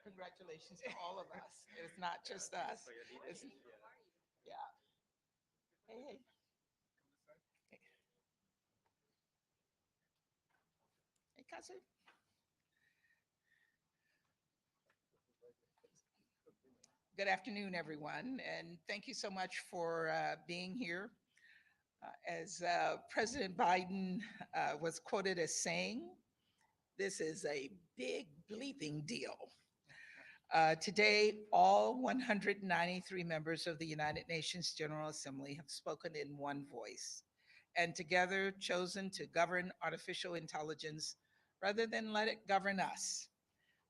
congratulations to all of us. It's not just us. It's, yeah. Hey, hey. Hey, Kazu. Good afternoon, everyone, and thank you so much for being here. As President Biden was quoted as saying, this is a big bleeping deal. Today, all 193 members of the United Nations General Assembly have spoken in one voice and together chosen to govern artificial intelligence rather than let it govern us.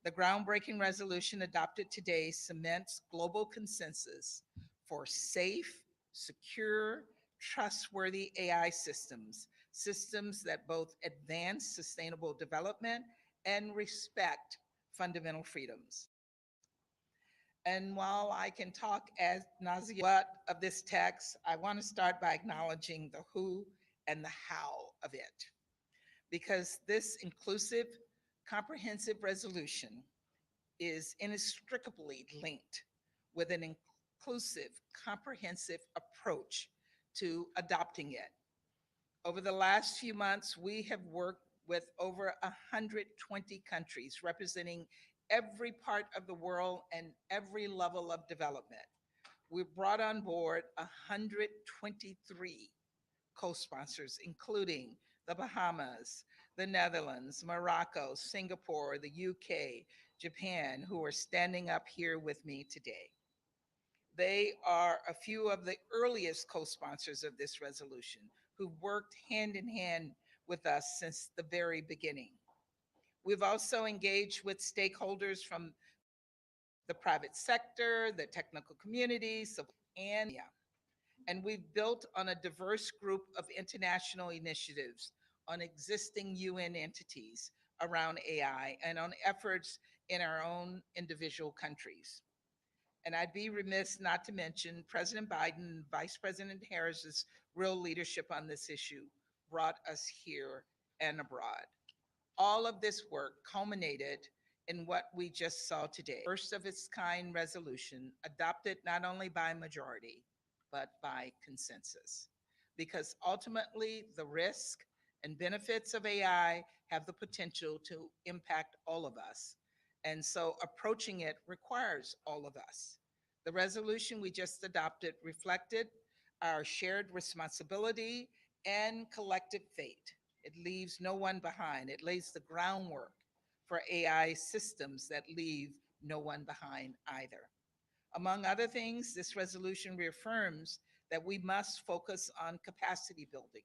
The groundbreaking resolution adopted today cements global consensus for safe, secure, trustworthy AI systems, systems that both advance sustainable development and respect fundamental freedoms. And while I can talk as nauseam what of this text, I want to start by acknowledging the who and the how of it. Because this inclusive, comprehensive resolution is inextricably linked with an inclusive, comprehensive approach to adopting it. Over the last few months, we have worked with over 120 countries representing every part of the world and every level of development. We've brought on board 123 co-sponsors, including the Bahamas, the Netherlands, Morocco, Singapore, the UK, Japan, who are standing up here with me today. They are a few of the earliest co-sponsors of this resolution who've worked hand in hand with us since the very beginning. We've also engaged with stakeholders from the private sector, the technical communities, and yeah. And we've built on a diverse group of international initiatives on existing UN entities around AI and on efforts in our own individual countries. And I'd be remiss not to mention President Biden and Vice President Harris's real leadership on this issue brought us here and abroad. All of this work culminated in what we just saw today, first of its kind resolution adopted not only by majority, but by consensus. Because ultimately, the risk and benefits of AI have the potential to impact all of us. And so approaching it requires all of us. The resolution we just adopted reflected our shared responsibility and collective fate. It leaves no one behind. It lays the groundwork for AI systems that leave no one behind either. Among other things, this resolution reaffirms that we must focus on capacity building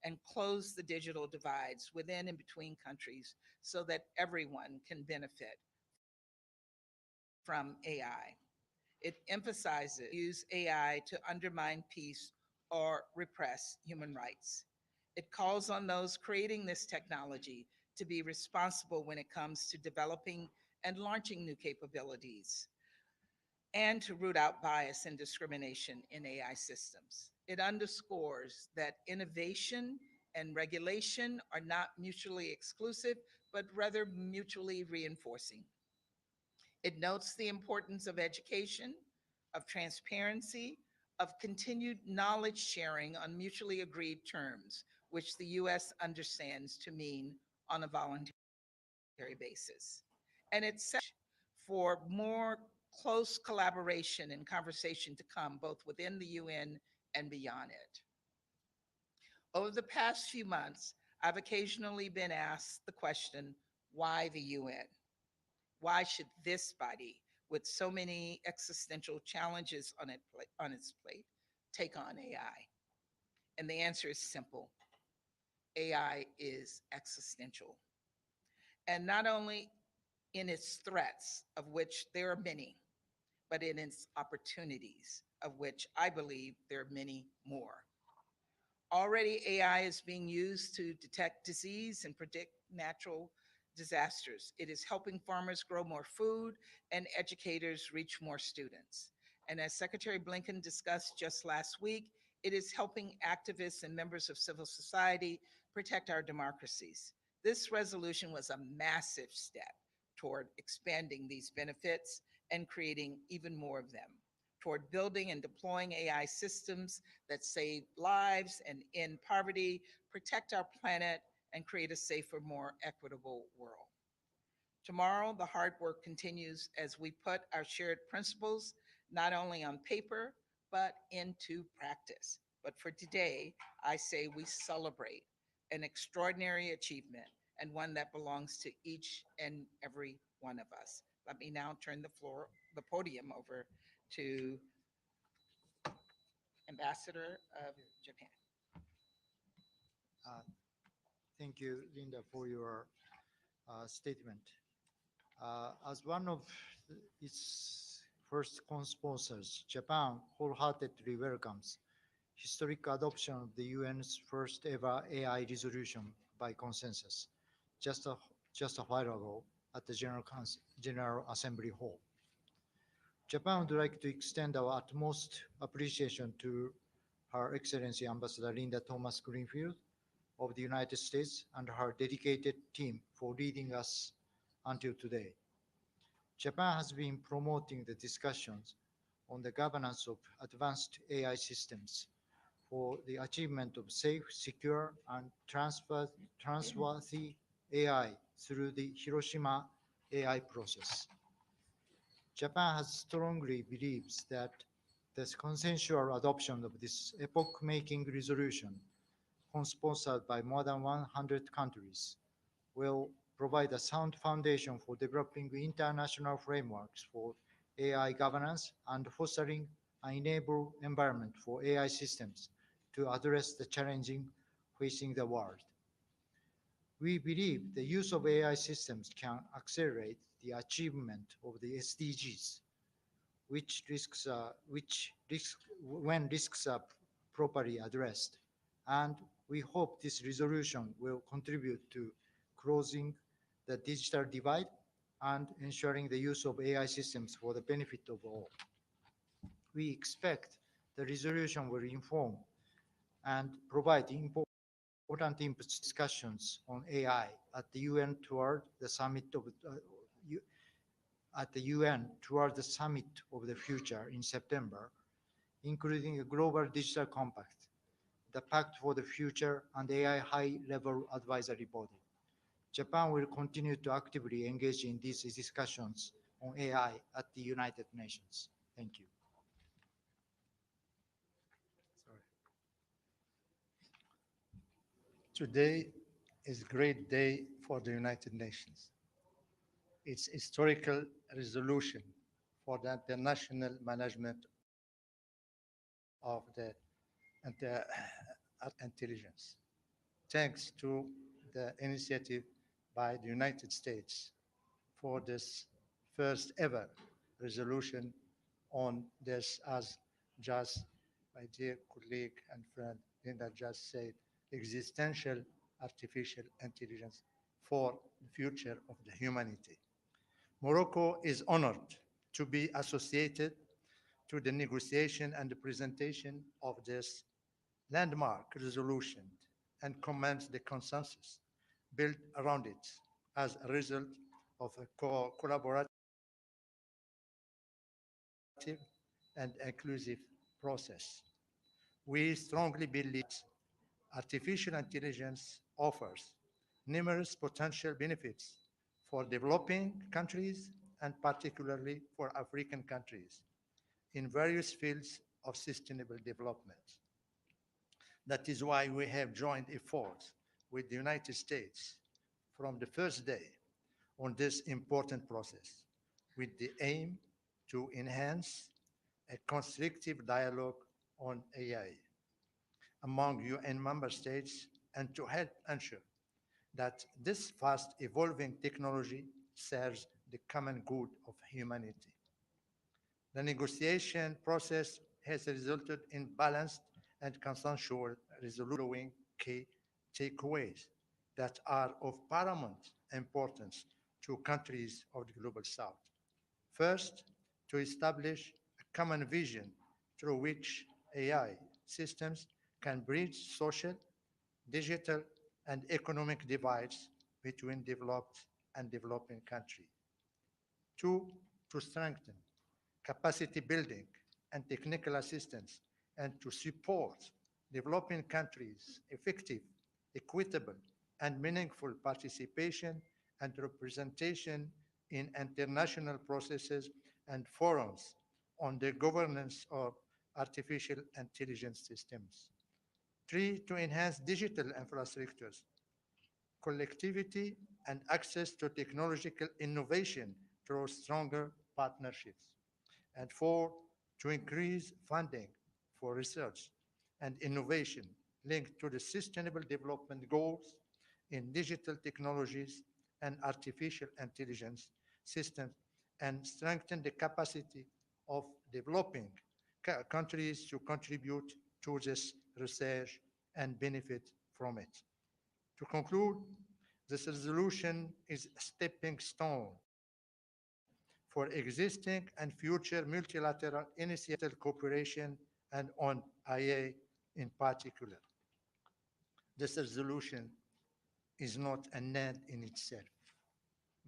and close the digital divides within and between countries so that everyone can benefit from AI. It emphasizes use AI to undermine peace or repress human rights. It calls on those creating this technology to be responsible when it comes to developing and launching new capabilities and to root out bias and discrimination in AI systems. It underscores that innovation and regulation are not mutually exclusive, but rather mutually reinforcing. It notes the importance of education, of transparency, of continued knowledge sharing on mutually agreed terms, which the US understands to mean on a voluntary basis. And it's for more close collaboration and conversation to come, both within the UN and beyond it. Over the past few months, I've occasionally been asked the question, why the UN? Why should this body, with so many existential challenges on its plate, take on AI? And the answer is simple. AI is existential. And not only in its threats, of which there are many, but in its opportunities, of which I believe there are many more. Already, AI is being used to detect disease and predict natural disasters. It is helping farmers grow more food and educators reach more students. And as Secretary Blinken discussed just last week, it is helping activists and members of civil society protect our democracies. This resolution was a massive step toward expanding these benefits and creating even more of them, toward building and deploying AI systems that save lives and end poverty, protect our planet, and create a safer, more equitable world. Tomorrow, the hard work continues as we put our shared principles not only on paper, but into practice. But for today, I say we celebrate an extraordinary achievement and one that belongs to each and every one of us. Let me now turn the podium over to Ambassador of Japan. Uh, Thank you, Linda, for your statement. As one of its first co-sponsors, Japan wholeheartedly welcomes historic adoption of the UN's first ever AI resolution by consensus just a, just a while ago at the General Assembly Hall. Japan would like to extend our utmost appreciation to Her Excellency Ambassador Linda Thomas Greenfield of the United States and her dedicated team for leading us until today. Japan has been promoting the discussions on the governance of advanced AI systems for the achievement of safe, secure, and trustworthy AI through the Hiroshima AI process. Japan has strongly believes that the consensual adoption of this epoch-making resolution, co-sponsored by more than 100 countries, will provide a sound foundation for developing international frameworks for AI governance and fostering an enable environment for AI systems to address the challenges facing the world. We believe the use of AI systems can accelerate the achievement of the SDGs, when risks are properly addressed. And we hope this resolution will contribute to closing the digital divide and ensuring the use of AI systems for the benefit of all. We expect the resolution will inform and provide important inputs discussions on AI at the UN toward the summit of at the UN toward the summit of the future in September, including a global digital compact, the Pact for the Future, and AI high-level advisory body. Japan will continue to actively engage in these discussions on AI at the United Nations. Thank you. Sorry. Today is a great day for the United Nations. It's historical resolution for the international management of the intelligence. Thanks to the initiative by the United States for this first ever resolution on this, as just my dear colleague and friend Linda just said, existential artificial intelligence for the future of the humanity. Morocco is honored to be associated to the negotiation and the presentation of this landmark resolution and commends the consensus built around it as a result of a collaborative and inclusive process. We strongly believe artificial intelligence offers numerous potential benefits for developing countries and particularly for African countries in various fields of sustainable development. That is why we have joined efforts with the United States from the first day on this important process with the aim to enhance a constructive dialogue on AI among UN member states and to help ensure that this fast evolving technology serves the common good of humanity. The negotiation process has resulted in balanced and consensual resolution key takeaways that are of paramount importance to countries of the Global South. First, to establish a common vision through which AI systems can bridge social, digital, and economic divides between developed and developing countries. Two, to strengthen capacity building and technical assistance, and to support developing countries' effective, equitable, and meaningful participation and representation in international processes and forums on the governance of artificial intelligence systems. Three, to enhance digital infrastructures, collectivity, and access to technological innovation through stronger partnerships. And four, to increase funding for research and innovation linked to the Sustainable Development Goals in digital technologies and artificial intelligence systems, and strengthen the capacity of developing countries to contribute to this research and benefit from it. To conclude, this resolution is a stepping stone for existing and future multilateral initiative cooperation and on IA in particular. This resolution is not an end in itself,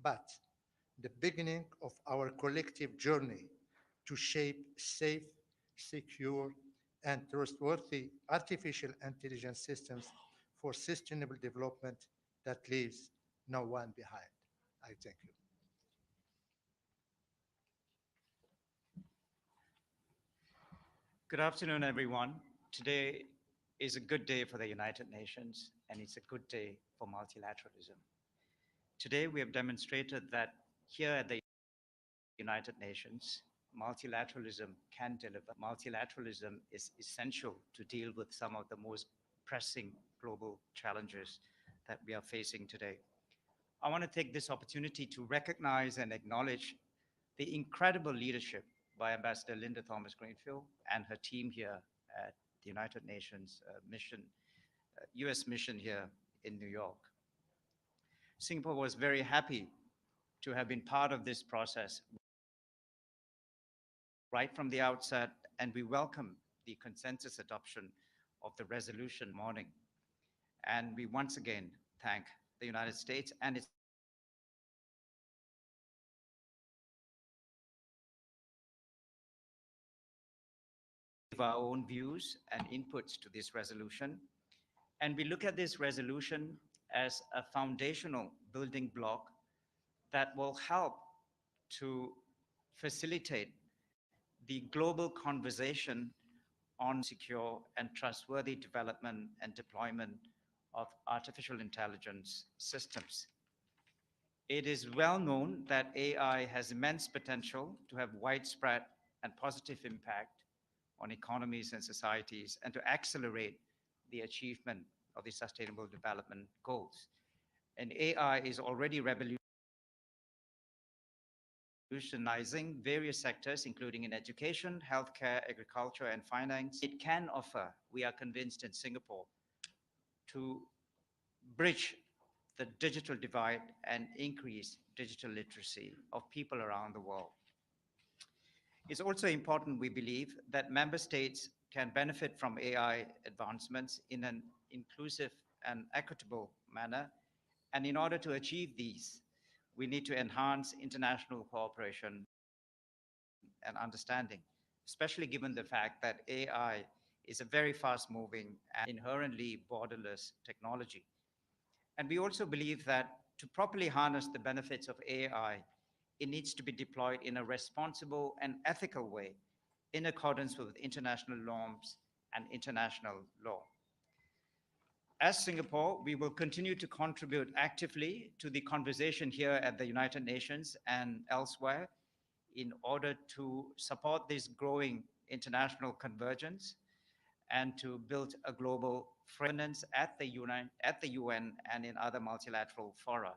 but the beginning of our collective journey to shape safe, secure, and trustworthy artificial intelligence systems for sustainable development that leaves no one behind. I thank you. Good afternoon, everyone. Today is a good day for the United Nations, and it's a good day for multilateralism. Today, we have demonstrated that here at the United Nations, multilateralism can deliver. Multilateralism is essential to deal with some of the most pressing global challenges that we are facing today. I want to take this opportunity to recognize and acknowledge the incredible leadership by Ambassador Linda Thomas-Greenfield and her team here at the United Nations US mission here in New York. Singapore was very happy to have been part of this process right from the outset, and we welcome the consensus adoption of the resolution morning. And we once again thank the United States and its our own views and inputs to this resolution. And we look at this resolution as a foundational building block that will help to facilitate the global conversation on secure and trustworthy development and deployment of artificial intelligence systems. It is well known that AI has immense potential to have widespread and positive impact on economies and societies, and to accelerate the achievement of the Sustainable Development Goals. And AI is already revolutionizing various sectors, including in education, healthcare, agriculture, and finance. It can offer, we are convinced in Singapore, to bridge the digital divide and increase digital literacy of people around the world. It's also important, we believe, that member states can benefit from AI advancements in an inclusive and equitable manner. And in order to achieve these, we need to enhance international cooperation and understanding, especially given the fact that AI is a very fast-moving and inherently borderless technology. And we also believe that to properly harness the benefits of AI, it needs to be deployed in a responsible and ethical way in accordance with international norms and international law. As Singapore, we will continue to contribute actively to the conversation here at the United Nations and elsewhere in order to support this growing international convergence and to build a global governance at the UN and in other multilateral fora.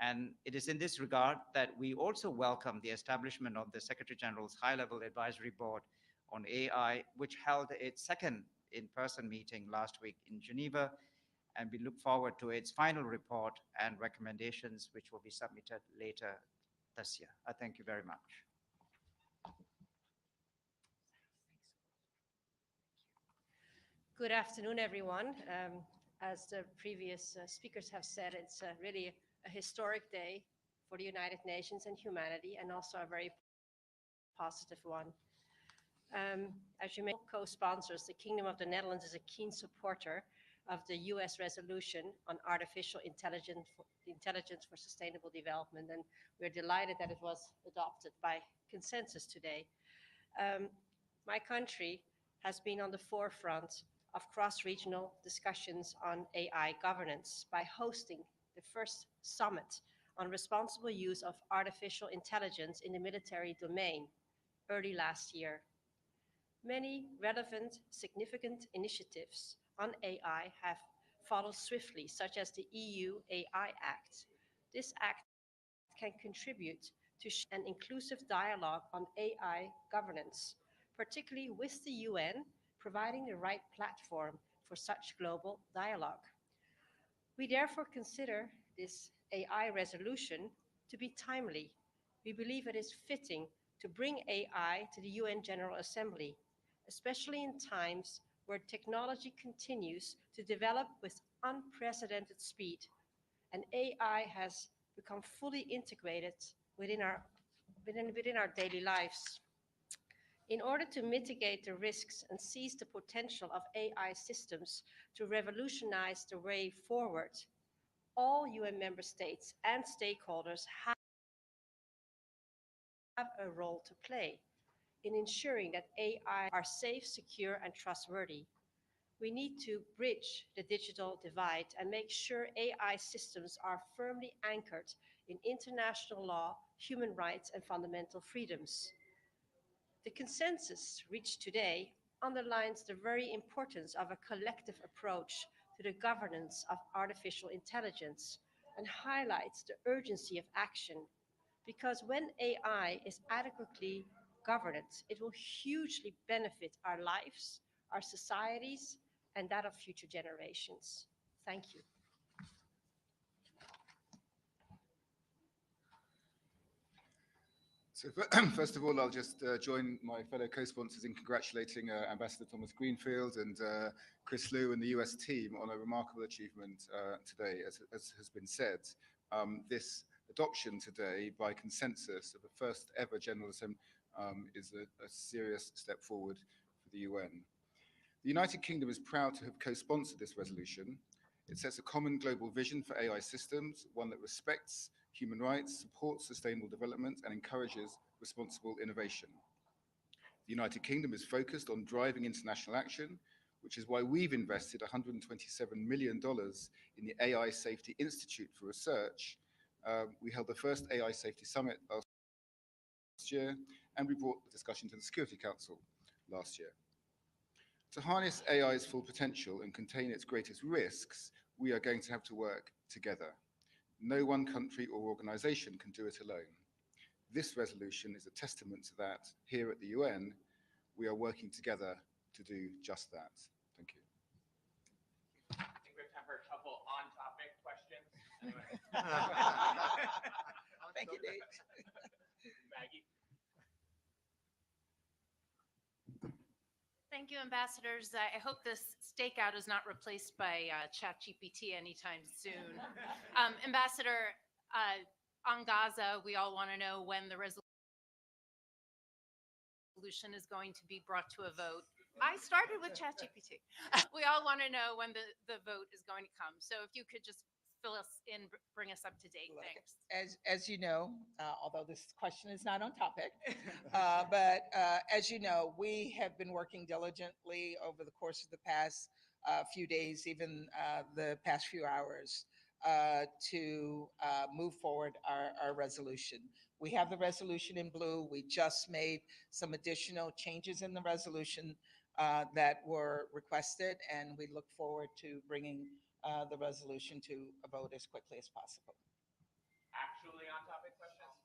And it is in this regard that we also welcome the establishment of the Secretary General's High-Level Advisory Board on AI, which held its second in-person meeting last week in Geneva. And we look forward to its final report and recommendations, which will be submitted later this year. I thank you very much. Good afternoon, everyone. As the previous speakers have said, it's really a historic day for the United Nations and humanity, and also a very positive one. As you may know, co-sponsors, the Kingdom of the Netherlands is a keen supporter of the US resolution on artificial intelligence for sustainable development, and we're delighted that it was adopted by consensus today. My country has been on the forefront of cross-regional discussions on AI governance by hosting the first summit on responsible use of artificial intelligence in the military domain early last year. Many relevant, significant initiatives on AI have followed swiftly, such as the EU AI Act. This act can contribute to an inclusive dialogue on AI governance, particularly with the UN providing the right platform for such global dialogue. We therefore consider this AI resolution to be timely. We believe it is fitting to bring AI to the UN General Assembly, especially in times where technology continues to develop with unprecedented speed, and AI has become fully integrated within our daily lives. In order to mitigate the risks and seize the potential of AI systems to revolutionize the way forward, all UN member states and stakeholders have a role to play in ensuring that AI are safe, secure, and trustworthy. We need to bridge the digital divide and make sure AI systems are firmly anchored in international law, human rights, and fundamental freedoms. The consensus reached today underlines the very importance of a collective approach to the governance of artificial intelligence and highlights the urgency of action, because when AI is adequately governed, it will hugely benefit our lives, our societies, and that of future generations. Thank you. So first of all, I'll just join my fellow co-sponsors in congratulating Ambassador Thomas Greenfield and Chris Liu and the US team on a remarkable achievement today. As has been said, this adoption today by consensus of the first ever General Assembly is a serious step forward for the UN. The United Kingdom is proud to have co-sponsored this resolution. It sets a common global vision for AI systems, one that respects human rights, supports sustainable development, and encourages responsible innovation. The United Kingdom is focused on driving international action, which is why we've invested $127 million in the AI Safety Institute for Research. We held the first AI Safety Summit last year, and we brought the discussion to the Security Council last year. To harness AI's full potential and contain its greatest risks, we are going to have to work together. No one country or organization can do it alone. This resolution is a testament to that. Here at the UN, we are working together to do just that. Thank you. I think we have time for a couple on-topic questions. Thank you, Dave. Maggie? Thank you, ambassadors. I hope this stakeout is not replaced by ChatGPT anytime soon. Ambassador, on Gaza, we all want to know when the resolution is going to be brought to a vote. I started with ChatGPT. We all want to know when the vote is going to come. So if you could just fill us in, bring us up to date. Thanks. As you know, although this question is not on topic, but as you know, we have been working diligently over the course of the past few days, even the past few hours, to move forward our resolution. We have the resolution in blue. We just made some additional changes in the resolution that were requested, and we look forward to bringing the resolution to a vote as quickly as possible. Actually on-topic questions?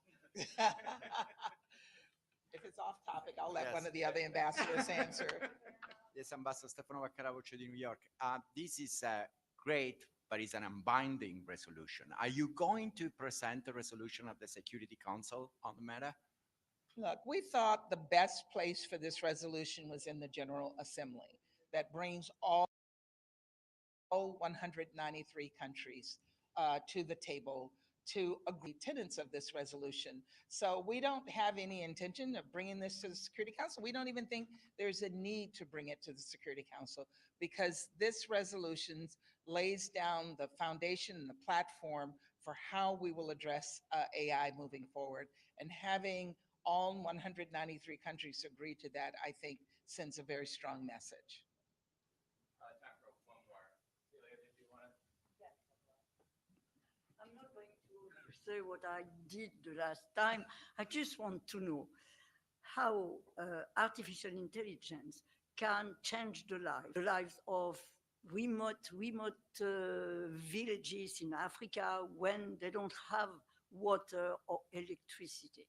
If it's off topic, I'll let one of the other ambassadors answer. Yes, Ambassador Stefano Vaccaravucci di New York. This is great, but it's an unbinding resolution. Are you going to present the resolution of the Security Council on the matter? Look, we thought the best place for this resolution was in the General Assembly that brings all 193 countries to the table to agree tenets of this resolution. So we don't have any intention of bringing this to the Security Council. We don't even think there's a need to bring it to the Security Council because this resolution lays down the foundation and the platform for how we will address AI moving forward. And having all 193 countries agree to that, I think, sends a very strong message. Time for one more. Celia, did you want to? I'm not going to say what I did the last time. I just want to know how artificial intelligence can change the lives of remote villages in Africa when they don't have water or electricity.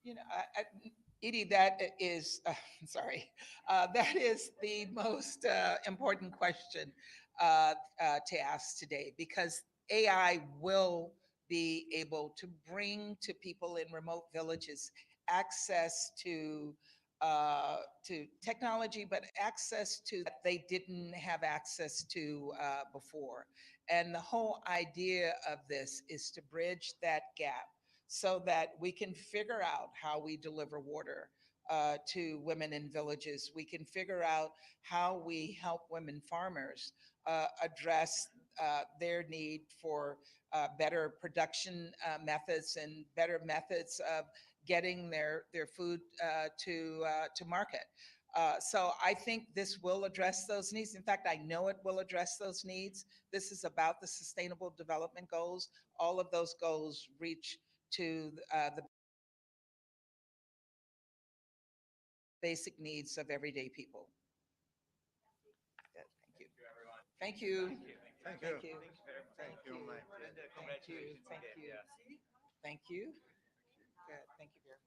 You know, Edie, that is, sorry, that is the most important question to ask today because AI will be able to bring to people in remote villages access to technology, but access to that they didn't have access to before. And the whole idea of this is to bridge that gap so that we can figure out how we deliver water to women in villages. We can figure out how we help women farmers address their need for better production methods and better methods of getting their food to market. So I think this will address those needs. In fact, I know it will address those needs. This is about the Sustainable Development Goals. All of those goals reach to the basic needs of everyday people. Good, thank you. Thank you. Thank you. Thank you. Thank you, Mike. Thank you. Thank you. Thank you. Good. Thank you very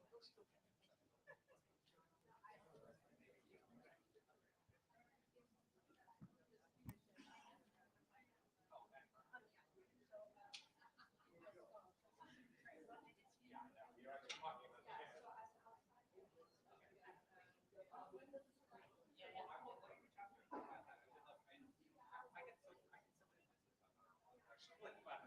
much.